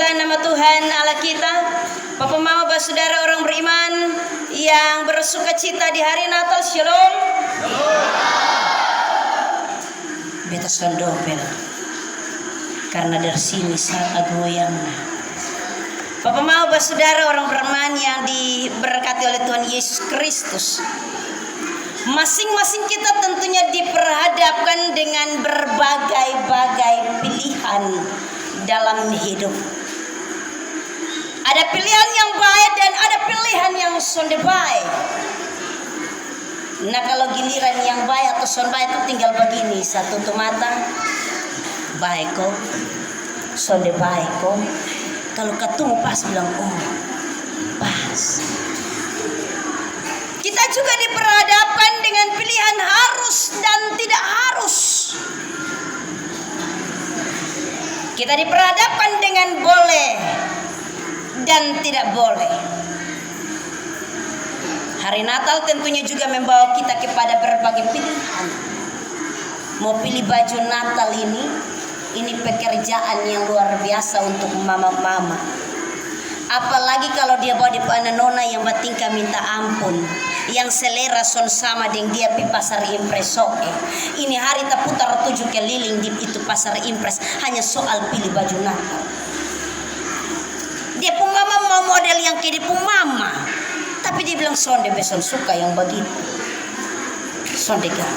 Terpujilah nama Tuhan Allah kita. Bapak Mama Saudara orang beriman yang bersuka cita di hari Natal. Shalom. Beta sondopel karena dari sini saat goyang. Bapak Mama Saudara orang beriman yang diberkati oleh Tuhan Yesus Kristus. Masing-masing kita tentunya diperhadapkan dengan berbagai-bagai pilihan dalam hidup. Ada pilihan yang baik dan ada pilihan yang sonde baik. Nah, kalau giliran yang baik atau sonde baik itu tinggal begini, satu tutup mata, baik kok, sonde baik kok. Kalau ketemu pas bilang oh pas. Kita juga diperhadapkan dengan pilihan harus dan tidak harus. Kita diperhadapkan dengan boleh dan tidak boleh. Hari Natal tentunya juga membawa kita kepada berbagai pilihan. Mau pilih baju Natal ini pekerjaan yang luar biasa untuk mama-mama. Apalagi kalau dia bawa di nona yang batingka minta ampun, yang selera son sama dengan dia pi pasar impres soke. Ini hari tak putar 7 keliling di itu pasar impres hanya soal pilih baju Natal. Dia pun mama mau model yang kayak dia pun mama, tapi dia bilang sonde beson suka yang begitu. Sonde gak.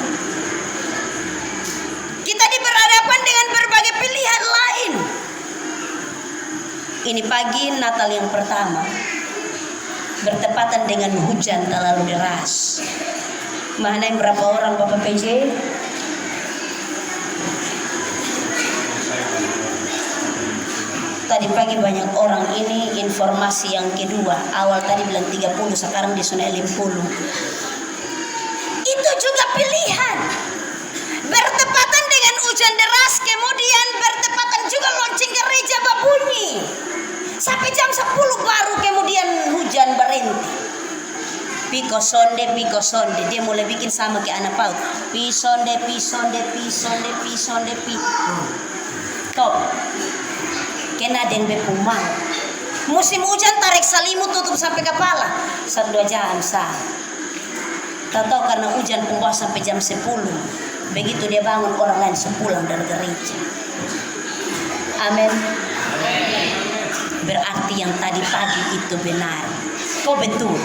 Kita diberhadapkan dengan berbagai pilihan lain. Ini pagi Natal yang pertama bertepatan dengan hujan terlalu deras. Mana yang berapa orang Bapak PJ? Tadi pagi banyak orang. Ini informasi yang kedua. Awal tadi bilang 30, sekarang di sana 50. Itu juga pilihan. Bertepatan dengan hujan deras, kemudian bertepatan juga lonceng gereja berbunyi. Sampai jam 10 baru kemudian hujan berhenti. Piko sonde. Dia mulai bikin sama ke anak paut. Pi sonde. Top. Kena den bepumang. Musim hujan tarik selimut tutup sampai kepala. 1-2 jam sah. Tahu karena hujan pembawa sampai jam 10. Begitu dia bangun orang lain sepulang dari gereja. Amin. Berarti yang tadi pagi itu benar. Kok betul?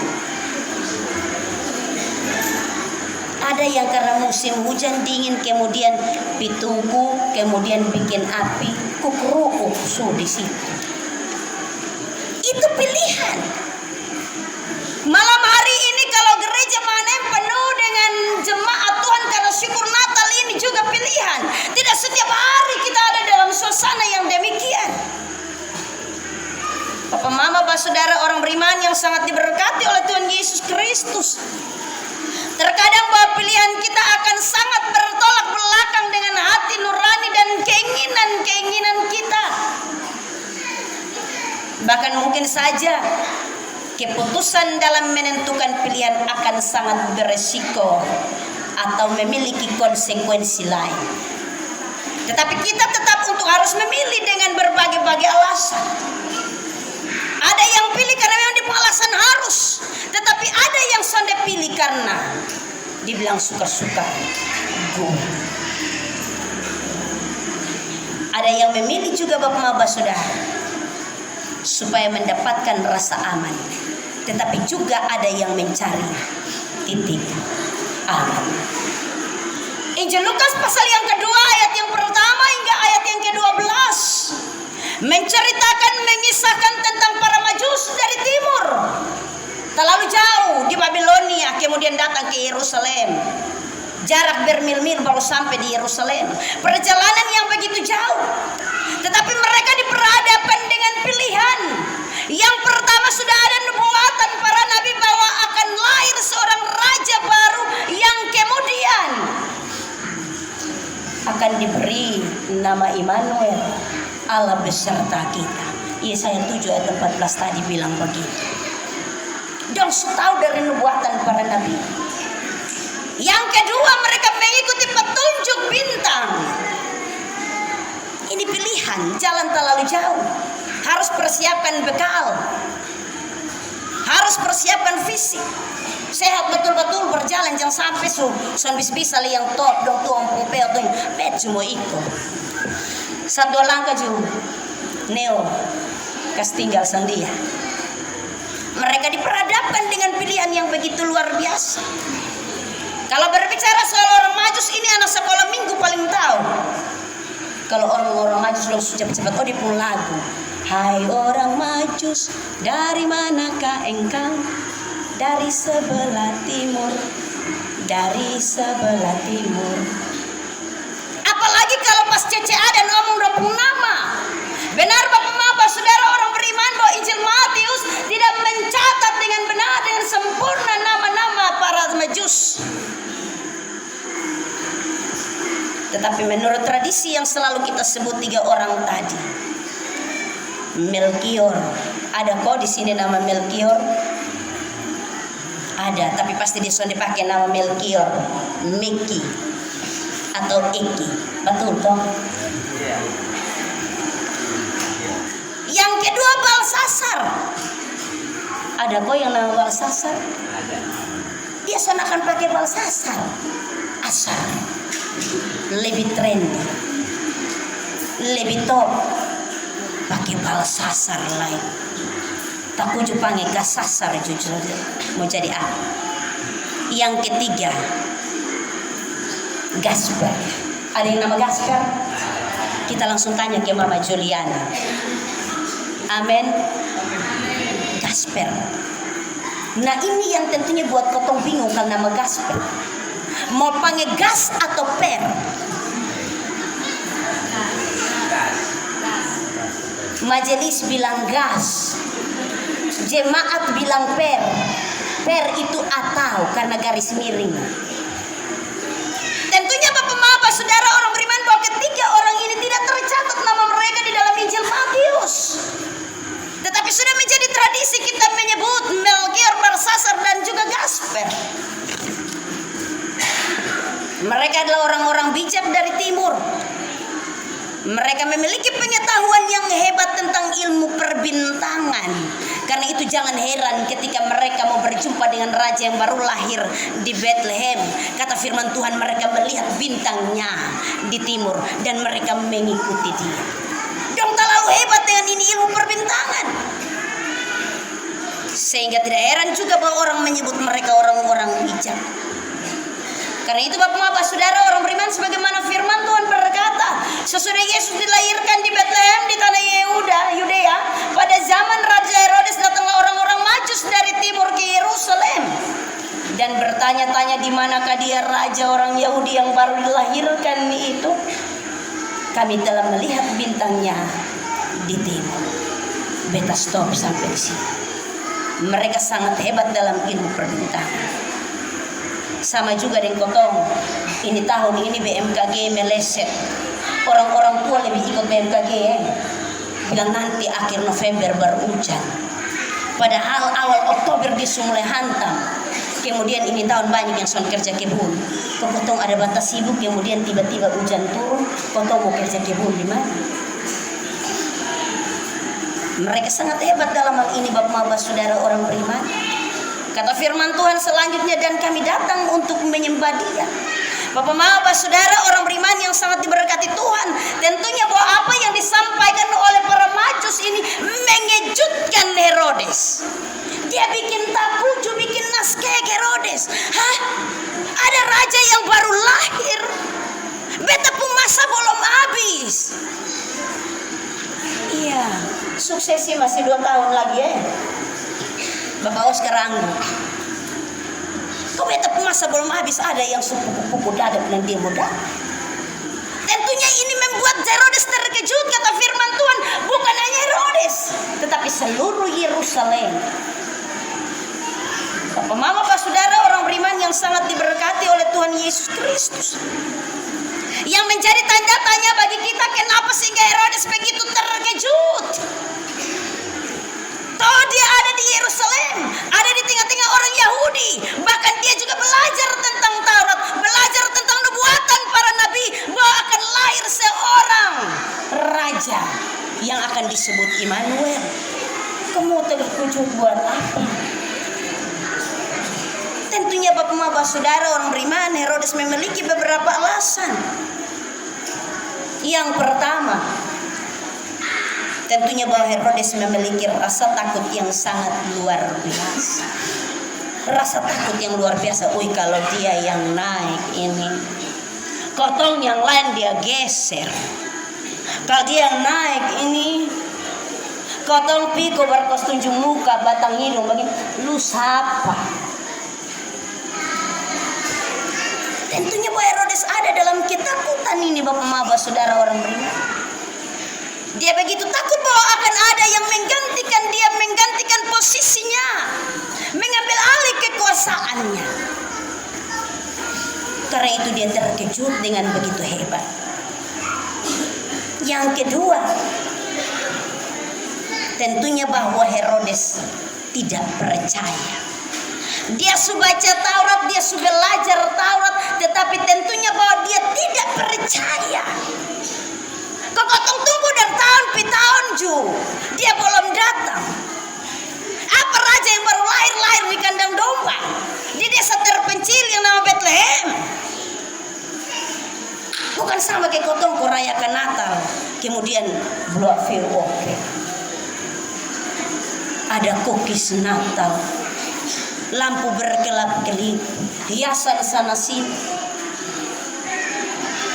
Ada yang karena musim hujan dingin kemudian pitungku, kemudian bikin api, kukuruk di situ. Itu pilihan. Malam hari ini kalau gereja Manem penuh dengan jemaat Tuhan karena syukur Natal ini juga pilihan. Tidak setiap hari kita ada dalam suasana yang demikian. Bapak Mama Saudara orang beriman yang sangat diberkati oleh Tuhan Yesus Kristus. Terkadang bahwa pilihan kita akan sangat bertolak belakang dengan hati nurani dan keinginan kita. Bahkan mungkin saja keputusan dalam menentukan pilihan akan sangat beresiko atau memiliki konsekuensi lain. Tetapi kita tetap untuk harus memilih dengan berbagai-bagai alasan. Ada yang pilih karena memang dia alasan harus, tetapi ada yang sonde pilih karena dibilang suka-suka. Ada yang memilih juga Bapak Maba Saudara supaya mendapatkan rasa aman, tetapi juga ada yang mencari titik aman. Injil Lukas pasal yang kedua ayat yang pertama hingga ayat yang ke-12 menceritakan, mengisahkan tentang para majus dari timur. Terlalu jauh di Babilonia kemudian datang ke Yerusalem. Jarak bermil-mil baru sampai di Yerusalem. Perjalanan yang begitu jauh. Tetapi mereka diperhadapkan dengan pilihan. Yang pertama sudah ada nubuatan para nabi bahwa akan lahir seorang raja baru yang kemudian akan diberi nama Immanuel, Allah beserta kita. Yesaya 7 ayat 14 tadi bilang begitu. Dan tahu dari nubuatan para nabi. Yang kedua mereka mengikuti petunjuk bintang. Ini pilihan, jalan terlalu jauh. harus persiapkan bekal, harus persiapkan fisik, sehat betul-betul berjalan, jangan sampai bisa yang top dong tuh pompeo tuh bet cuma itu satu langkah jauh neo kas tinggal sandia. Mereka diperhadapkan dengan pilihan yang begitu luar biasa. Kalau berbicara soal orang Majus, ini anak sekolah minggu paling tahu. Kalau orang-orang Majus langsung cepat-cepat di pun lagu. Hai orang Majus, dari manakah engkau? Dari sebelah timur, dari sebelah timur. Apalagi kalau pas CCA dan ngomong dong nama. Benar Bapak Saudara orang beriman bahwa Injil Matius tidak mencatat dengan benar dengan sempurna nama-nama para Majus. Tetapi menurut tradisi yang selalu kita sebut 3 orang tadi, Melkior, ada kok di sini nama Melkior? Ada, tapi pasti dia sudah dipakai nama Melkior, Miki atau Eki, betul toh? Yang kedua Balsasar, ada kok yang nama Balsasar? Dia seakan pakai Balsasar, asal lebih trendy, lebih top, pakai Balsasar lain. Tak kuju panggil kasasar jujur mau jadi apa? Yang ketiga Gasper. Ada yang nama Gasper? Kita langsung tanya ke Mama Juliana. Amin. Gasper. Nah ini yang tentunya buat kotong bingung kan nama Gasper. Mau panggil gas atau per? Majelis bilang gas, jemaat bilang per. Per itu atau karena garis miring. Tentunya Bapak Saudara orang beriman bahwa ketiga orang ini tidak tercatat nama mereka di dalam Injil Matius. Tetapi sudah menjadi tradisi kita menyebut Melkior, Balsasar dan juga Gasper. Mereka adalah orang-orang bijak dari timur. Mereka memiliki pengetahuan yang hebat tentang ilmu perbintangan. Karena itu jangan heran ketika mereka mau berjumpa dengan raja yang baru lahir di Bethlehem. Kata firman Tuhan, mereka melihat bintangnya di timur dan mereka mengikuti dia. Dong terlalu hebat dengan ini ilmu perbintangan. Sehingga tidak heran juga bahwa orang menyebut mereka orang-orang bijak. Karena itu Bapak Saudara orang beriman, sebagaimana firman Tuhan berkata, sesudah Yesus dilahirkan di Bethlehem di tanah Yudea, pada zaman Raja Herodes datanglah orang-orang Majus dari timur ke Yerusalem dan bertanya-tanya di manakah dia raja orang Yahudi yang baru dilahirkan itu. Kami telah melihat bintangnya di timur. Beta stop sampai di sini. Mereka sangat hebat dalam ilmu perbintangan. Sama juga dengan kotong. Ini tahun ini BMKG meleset. Orang-orang tua lebih ikut BMKG bilang nanti akhir November baru hujan. Padahal awal Oktober dia mulai hantam. Kemudian ini tahun banyak yang sudah kerja kebun. Kotong ada batas sibuk, kemudian tiba-tiba hujan turun. Kotong mau kerja kebun di mana? Mereka sangat hebat dalam hal ini Bapak Saudara orang beriman. Kata firman Tuhan selanjutnya, dan kami datang untuk menyembah Dia. Bapak Saudara orang beriman yang sangat diberkati Tuhan, tentunya bahwa apa yang disampaikan oleh para Majus ini mengejutkan Herodes. Dia bikin takuju, bikin naskah Herodes. Hah? Ada raja yang baru lahir. Beta pun masa belum habis. Iya, suksesi masih 2 tahun lagi ya. Bapak Oscar Anggu, kau beta masa belum habis, ada yang suku-puku dadat dan dia muda. Tentunya ini membuat Herodes terkejut. Kata firman Tuhan, bukan hanya Herodes, tetapi seluruh Yerusalem. Bapak Saudara orang beriman yang sangat diberkati oleh Tuhan Yesus Kristus. Yang menjadi tanda tanya bagi kita, kenapa sehingga Herodes begitu terkejut? Toh dia ada di Yerusalem, ada di tengah-tengah orang Yahudi. Bahkan dia juga belajar tentang Taurat, belajar tentang nubuatan para nabi, bahwa akan lahir seorang raja yang akan disebut Immanuel. Kamu terkejut buat apa? Tentunya bapak saudara orang beriman, Herodes memiliki beberapa alasan. Yang pertama, tentunya bahwa Herodes memiliki rasa takut yang sangat luar biasa. Rasa takut yang luar biasa. Kalau dia yang naik ini, kotong yang lain dia geser. Kalau dia yang naik ini, kotong piko berkos tunjuk muka batang hidung begini, lu siapa? Tentunya bahwa Herodes ada dalam ketakutan ini bapak saudara orang beriman. Dia begitu takut bahwa akan ada yang menggantikan dia, menggantikan posisinya, mengambil alih kekuasaannya. Karena itu dia terkejut dengan begitu hebat. Yang kedua, tentunya bahwa Herodes tidak percaya. Dia sudah baca Taurat, dia sudah belajar Taurat, tetapi tentunya bahwa dia tidak percaya. Kok kotong tunggu dari tahun ke tahun ju, dia belum datang. Apa raja yang baru lahir di kandang domba di desa terpencil yang nama Bethlehem? Bukan sama kayak kotong rayakan Natal, kemudian buat oke. Ada cookies Natal, lampu berkelap-kelip, hiasan sana sini.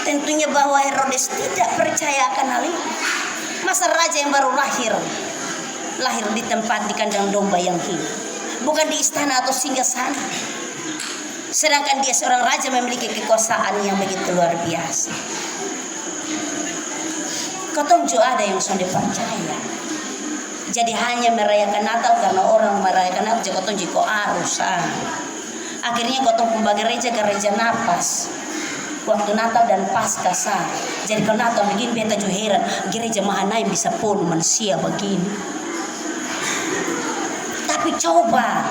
Tentunya bahwa Herodes tidak percaya akan hal ini. Masa raja yang baru lahir di tempat di kandang domba yang hidup, bukan di istana atau singgasana. Sedangkan dia seorang raja memiliki kekuasaan yang begitu luar biasa. Kotong juga ada yang sudah percaya. Jadi hanya merayakan Natal karena orang merayakan Natal, jadi kotong jiko arus. Akhirnya kotong pembagai gereja napas. Waktu Natal dan Paskah sah. Jadi kalau Natal begini beta juga heran, gereja Mahanaim bisa penuh manusia begini. Tapi coba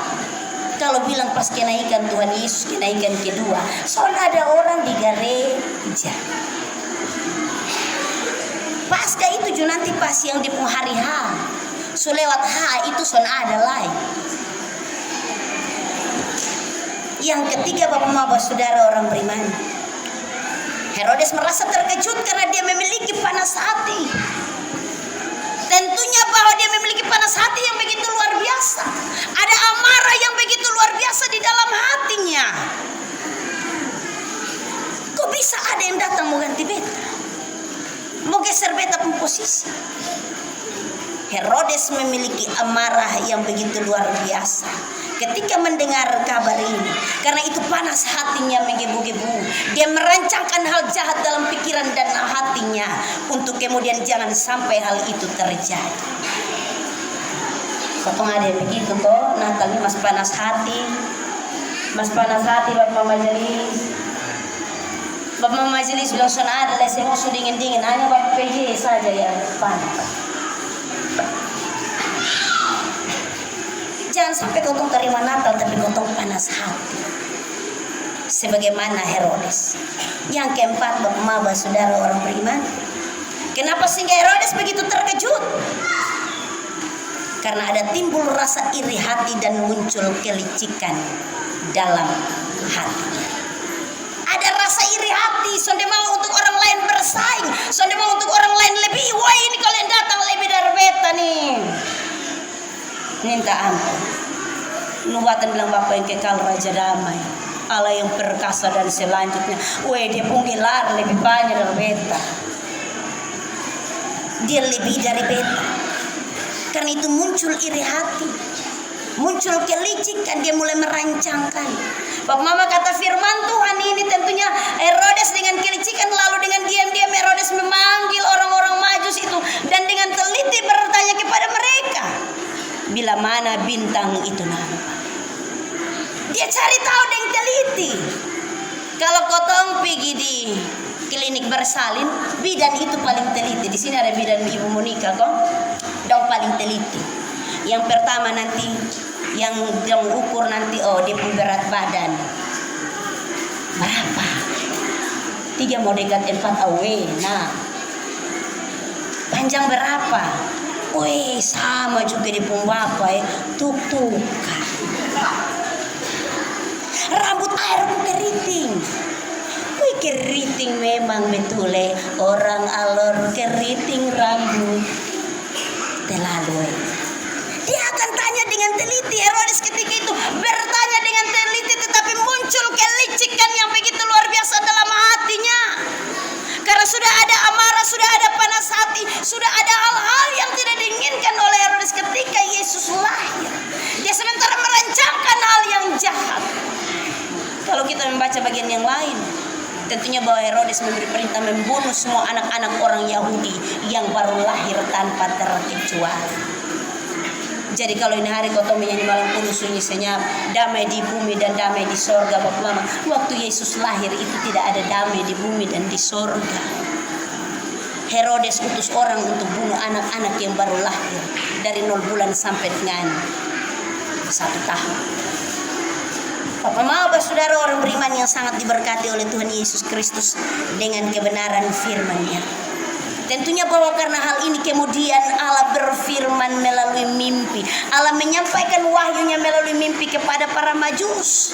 kalau bilang pas kenaikan Tuhan Yesus, kenaikan kedua, soalnya ada orang di gereja. Paskah itu juga nanti pas yang di hari H. So lewat H itu son ada lain. Yang ketiga bapak saudara orang beriman, Herodes merasa terkejut karena dia memiliki panas hati. Tentunya bahwa dia memiliki panas hati yang begitu luar biasa. Ada amarah yang begitu luar biasa di dalam hatinya. Kok bisa ada yang datang mau ganti beta, mau geser beta pun posisi? Herodes memiliki amarah yang begitu luar biasa ketika mendengar kabar ini. Karena itu panas hatinya menggebu-gebu. Dia merancangkan hal jahat dalam pikiran dan hatinya untuk kemudian jangan sampai hal itu terjadi. Kok ada begitu kok? Natal ini mas panas hati. Mas panas hati Bapak Majelis. Bapak Majelis bilang sana ada les emosi dingin-dingin. Hanya Bapak PJ saja yang panas. Jangan sampai kau terima Natal tapi kau panas hati sebagaimana Herodes. Yang keempat bapak saudara orang beriman, kenapa sehingga Herodes begitu terkejut? Karena ada timbul rasa iri hati dan muncul kelicikan dalam hatinya. Ada rasa iri hati, sonde mau untuk orang lain bersaing, sonde mau untuk orang lain lebih. Wah ini kalian datang lebih dari beta nih. Minta ampun. Nubuatan bilang Bapak yang kekal Raja Damai, Allah yang perkasa dan selanjutnya. Dia pun gelar lebih banyak dari beta. Dia lebih dari beta. Karena itu muncul iri hati, muncul kelicikan, dia mulai merancangkan. Bapak Mama kata firman Tuhan ini tentunya Herodes dengan kelicikan, lalu dengan diam-diam Herodes memanggil orang-orang Majus itu dan dengan teliti bertanya kepada mereka, bila mana bintang itu nampak. Dia cari tahu dengan teliti. Kalau kotong pergi di klinik bersalin, bidan itu paling teliti. Di sini ada bidan Ibu Monika kok, dong paling teliti. Yang pertama nanti yang ukur nanti dia pun berat badan berapa, 3 mau dekat 4 awe. Nah, panjang berapa? Wih, sama juga di pembapa ya, tuk-tukan. Rambut airku keriting. Wih, keriting memang betul orang alor keriting rambut. Terlalu Dia akan tanya dengan teliti. Herodes ketika itu bertanya dengan teliti, tetapi muncul kelicikan yang begitu luar biasa dalam hatinya. Karena sudah ada amarah, sudah ada panas hati, sudah ada hal-hal yang tidak diinginkan oleh Herodes ketika Yesus lahir. Dia sementara merancangkan hal yang jahat. Kalau kita membaca bagian yang lain, tentunya bahwa Herodes memberi perintah membunuh semua anak-anak orang Yahudi yang baru lahir tanpa terkecuali. Jadi kalau ini hari kau menyanyi malam penuh sunyi senyap, damai di bumi dan damai di sorga, Bapak Mama. Waktu Yesus lahir itu tidak ada damai di bumi dan di sorga. Herodes utus orang untuk bunuh anak-anak yang baru lahir dari 0 bulan sampai dengan 1 tahun. Bapak Mama, saudara orang beriman yang sangat diberkati oleh Tuhan Yesus Kristus dengan kebenaran firman-Nya. Tentunya bahwa karena hal ini kemudian Allah berfirman melalui mimpi. Allah menyampaikan wahyunya melalui mimpi kepada para majus.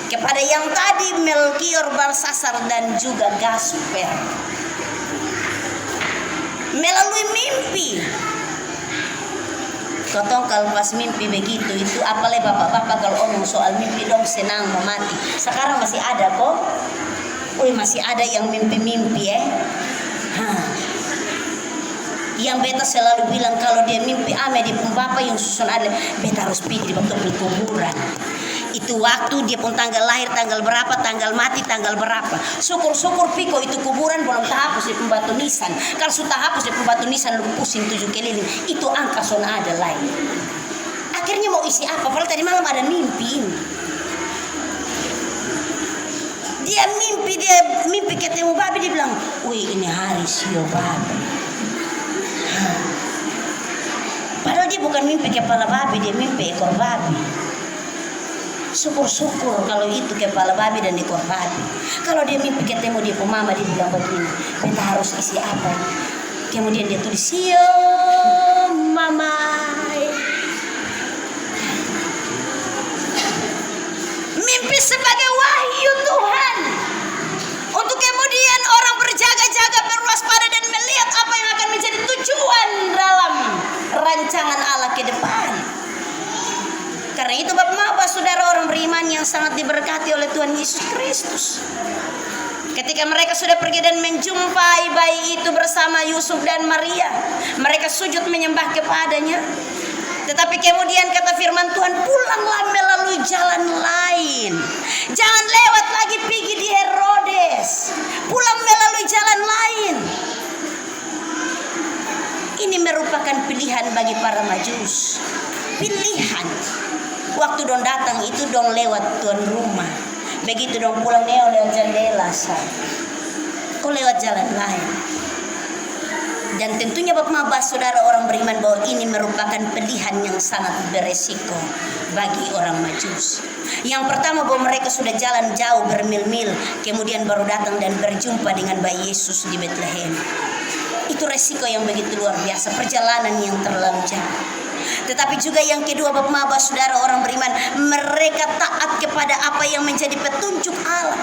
Kepada yang tadi Melkior, Balsasar dan juga Gasper. Melalui mimpi. Kotong kalau pas mimpi begitu itu apalagi bapak-bapak kalau omong soal mimpi dong senang mau mati. Sekarang masih ada kok. Masih ada yang mimpi-mimpi Yang beta selalu bilang kalau dia mimpi ame di pembapa yang susun ada, beta harus pergi di betul kuburan. Itu waktu dia pun tanggal lahir, tanggal berapa, tanggal mati, tanggal berapa. Syukur-syukur piko itu kuburan belum terhapus di pembatu nisan. Kalau sudah hapus di pembatu nisan lu pusing 7 keliling, itu angka sona ada lain. Akhirnya mau isi apa? Padahal tadi malam ada mimpi ini. Dia mimpi ketemu babi, dia bilang, wih ini hari sio babi. Padahal dia bukan mimpi kepala babi, dia mimpi ekor babi. Syukur-syukur kalau itu kepala babi dan ekor babi. Kalau dia mimpi ketemu dia pemama, dia bilang begini, kita harus isi apa? Kemudian dia tulis, sio mama. Mimpi sebagai wahyu Tuhan. Untuk kemudian orang berjaga-jaga, berwaspada dan melihat apa yang akan menjadi tujuan dalam rancangan Allah ke depan. Karena itu Bapak saudara orang beriman yang sangat diberkati oleh Tuhan Yesus Kristus. Ketika mereka sudah pergi dan menjumpai bayi itu bersama Yusuf dan Maria, mereka sujud menyembah kepadanya. Tetapi kemudian kata firman Tuhan, pulanglah melalui jalan lain. Jangan lewat lagi pergi di Herodes. Pulang melalui jalan lain. Ini merupakan pilihan bagi para majus. Pilihan. Waktu dong datang itu dong lewat tuan rumah. Begitu dong pulang lewat jendela saya. Kok lewat jalan lain? Dan tentunya Bapak saudara orang beriman bahwa ini merupakan pilihan yang sangat beresiko bagi orang majus. Yang pertama bahwa mereka sudah jalan jauh bermil-mil, kemudian baru datang dan berjumpa dengan bayi Yesus di Bethlehem. Itu resiko yang begitu luar biasa, perjalanan yang terlalu jauh. Tetapi juga yang kedua Bapak saudara orang beriman, mereka taat kepada apa yang menjadi petunjuk Allah.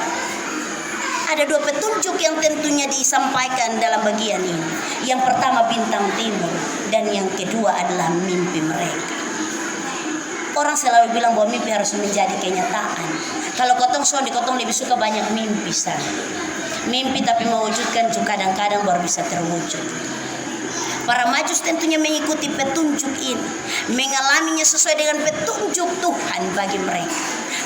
Ada 2 petunjuk yang tentunya disampaikan dalam bagian ini. Yang pertama bintang timur dan yang kedua adalah mimpi mereka. Orang selalu bilang bahwa mimpi harus menjadi kenyataan. Kalau kotong lebih suka banyak mimpi sana. Mimpi tapi mewujudkan juga kadang-kadang baru bisa terwujud. Para majus tentunya mengikuti petunjuk ini, mengalaminya sesuai dengan petunjuk Tuhan bagi mereka.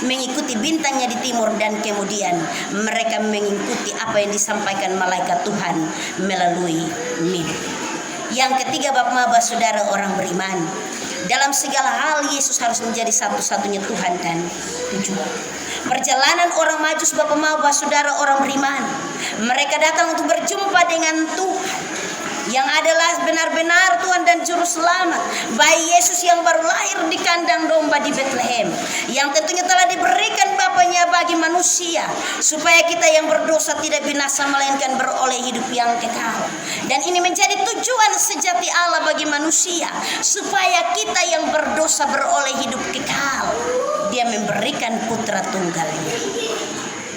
Mengikuti bintangnya di timur dan kemudian mereka mengikuti apa yang disampaikan malaikat Tuhan melalui mimpi. Yang ketiga Bapak saudara orang beriman, dalam segala hal Yesus harus menjadi satu-satunya Tuhan dan tujuan. Perjalanan orang majus Bapak saudara orang beriman, mereka datang untuk berjumpa dengan Tuhan. yang adalah benar-benar Tuhan dan Juru Selamat, bayi Yesus yang baru lahir di kandang domba di Bethlehem, yang tentunya telah diberikan Bapaknya bagi manusia, supaya kita yang berdosa tidak binasa melainkan beroleh hidup yang kekal. Dan ini menjadi tujuan sejati Allah bagi manusia, supaya kita yang berdosa beroleh hidup kekal. Dia memberikan putra tunggalnya.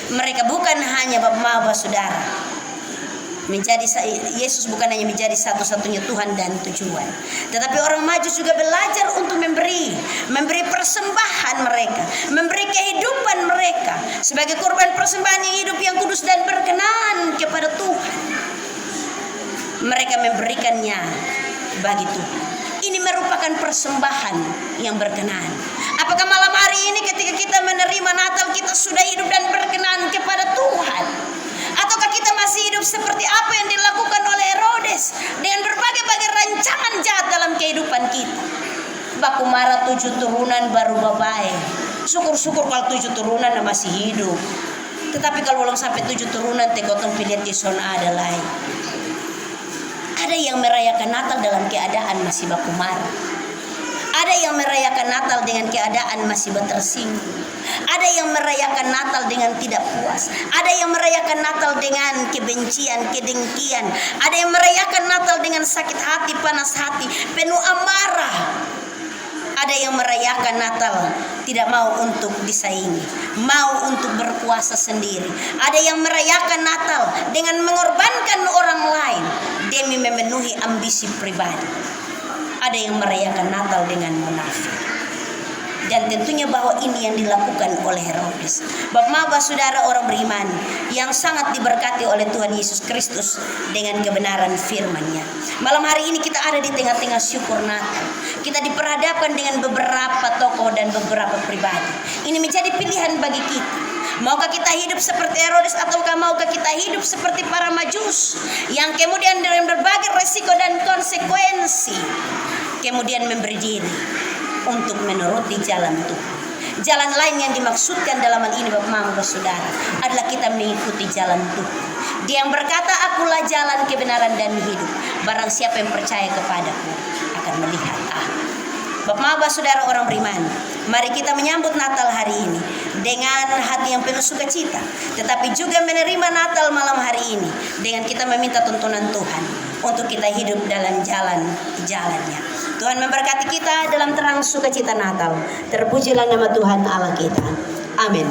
Mereka bukan hanya Bapak Saudara, Yesus bukan hanya menjadi satu-satunya Tuhan dan tujuan, tetapi orang Majus juga belajar untuk memberi persembahan mereka, memberi kehidupan mereka sebagai korban persembahan yang hidup, yang kudus dan berkenan kepada Tuhan. Mereka memberikannya bagi Tuhan. Ini merupakan persembahan yang berkenan. Apakah malam hari ini ketika kita menerima Natal kita sudah hidup dan berkenan kepada Tuhan? Ataukah kita masih hidup seperti apa yang dilakukan oleh Herodes dengan berbagai-bagai rancangan jahat dalam kehidupan kita? Baku marah 7 turunan baru babai. Syukur-syukur kalau 7 turunan masih hidup. Tetapi kalau belum sampai 7 turunan tekotong pilihan di zona ada lain. Ada yang merayakan Natal dalam keadaan masih baku marah. Ada yang merayakan Natal dengan keadaan masih tersinggung. Ada yang merayakan Natal dengan tidak puas. Ada yang merayakan Natal dengan kebencian, kedengkian. Ada yang merayakan Natal dengan sakit hati, panas hati, penuh amarah. Ada yang merayakan Natal tidak mau untuk disaingi, mau untuk berkuasa sendiri. Ada yang merayakan Natal dengan mengorbankan orang lain demi memenuhi ambisi pribadi. Ada yang merayakan Natal dengan munafik. Dan tentunya bahwa ini yang dilakukan oleh Herodes. Bapak Saudara orang beriman yang sangat diberkati oleh Tuhan Yesus Kristus dengan kebenaran firman-Nya. Malam hari ini kita ada di tengah-tengah syukur Natal. Kita diperhadapkan dengan beberapa tokoh dan beberapa pribadi. Ini menjadi pilihan bagi kita. Maukah kita hidup seperti Herodes, ataukah maukah kita hidup seperti para Majus yang kemudian dengan berbagai resiko dan konsekuensi kemudian memberi diri untuk menuruti jalan Tuhan. Jalan lain yang dimaksudkan dalam hal ini Bapak Saudara adalah kita mengikuti jalan Tuhan. Dia yang berkata, akulah jalan kebenaran dan hidup. Barang siapa yang percaya kepadaku akan melihat aku. Bapak Saudara orang beriman, mari kita menyambut Natal hari ini dengan hati yang penuh sukacita, tetapi juga menerima Natal malam hari ini dengan kita meminta tuntunan Tuhan untuk kita hidup dalam jalan-jalannya. Tuhan memberkati kita dalam terang sukacita Natal. Terpujilah nama Tuhan Allah kita. Amin.